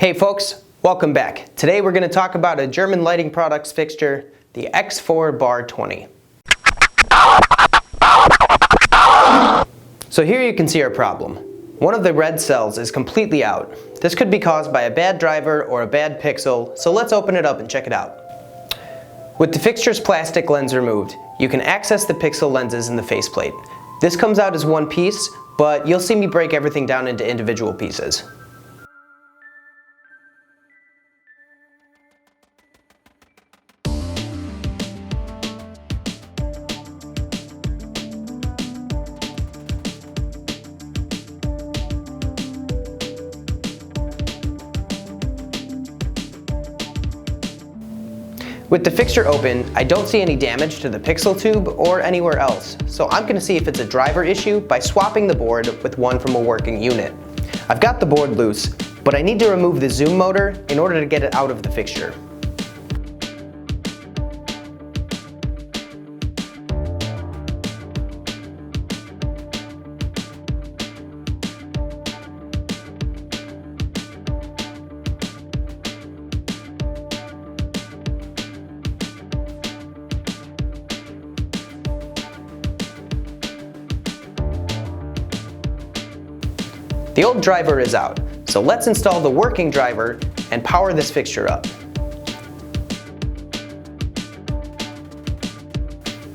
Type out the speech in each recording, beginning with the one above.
Hey folks, welcome back. Today we're going to talk about a German lighting products fixture, the X4 Bar 20. So here you can see our problem. One of the red cells is completely out. This could be caused by a bad driver or a bad pixel, so let's open it up and check it out. With the fixture's plastic lens removed, you can access the pixel lenses in the faceplate. This comes out as one piece, but you'll see me break everything down into individual pieces. With the fixture open, I don't see any damage to the pixel tube or anywhere else, so I'm going to see if it's a driver issue by swapping the board with one from a working unit. I've got the board loose, but I need to remove the zoom motor in order to get it out of the fixture. The old driver is out, so let's install the working driver and power this fixture up.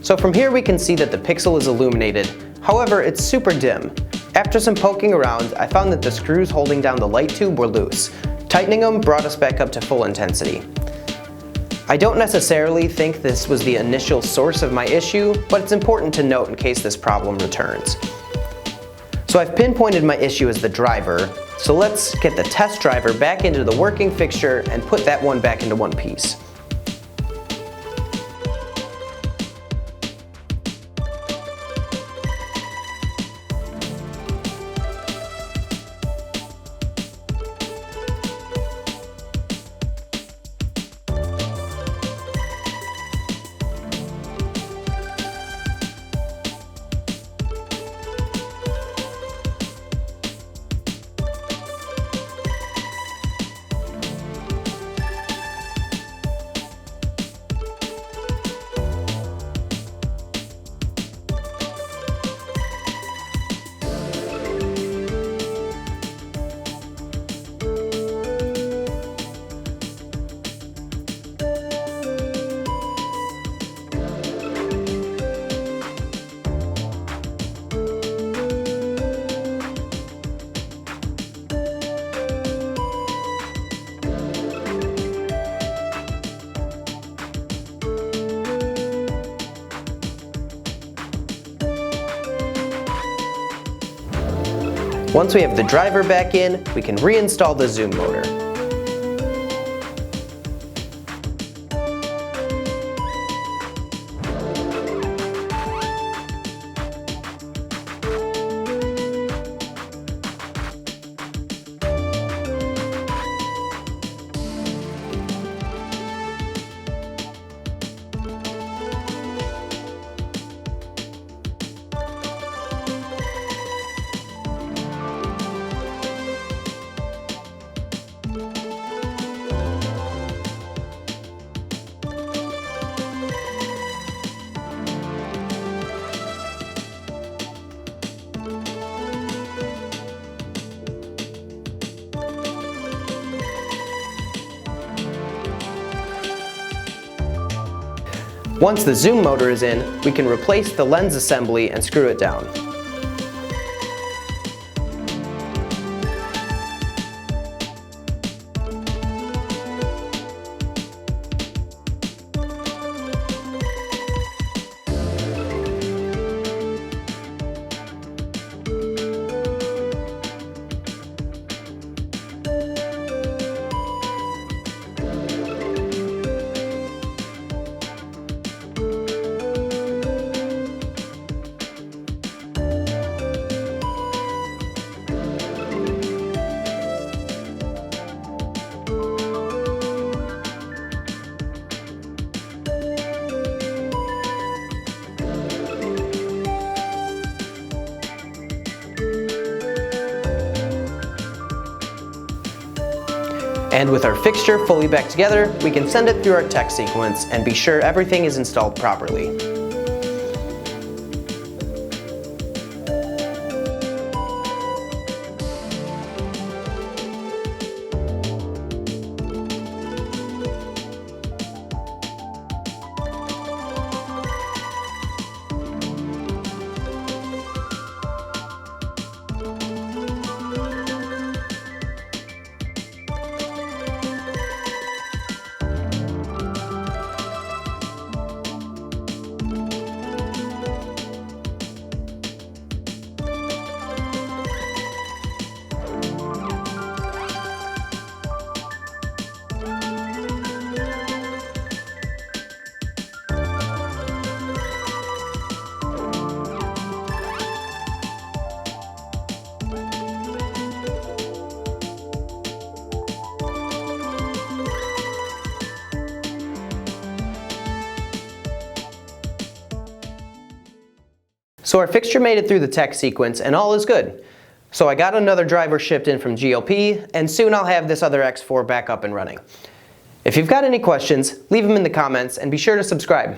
So from here we can see that the pixel is illuminated, however it's super dim. After some poking around, I found that the screws holding down the light tube were loose. Tightening them brought us back up to full intensity. I don't necessarily think this was the initial source of my issue, but it's important to note in case this problem returns. So I've pinpointed my issue as the driver, so let's get the test driver back into the working fixture and put that one back into one piece. Once we have the driver back in, we can reinstall the zoom motor. Once the zoom motor is in, we can replace the lens assembly and screw it down. And with our fixture fully back together, we can send it through our tech sequence and be sure everything is installed properly. So our fixture made it through the tech sequence and all is good. So I got another driver shipped in from GLP, and soon I'll have this other X4 back up and running. If you've got any questions, leave them in the comments and be sure to subscribe.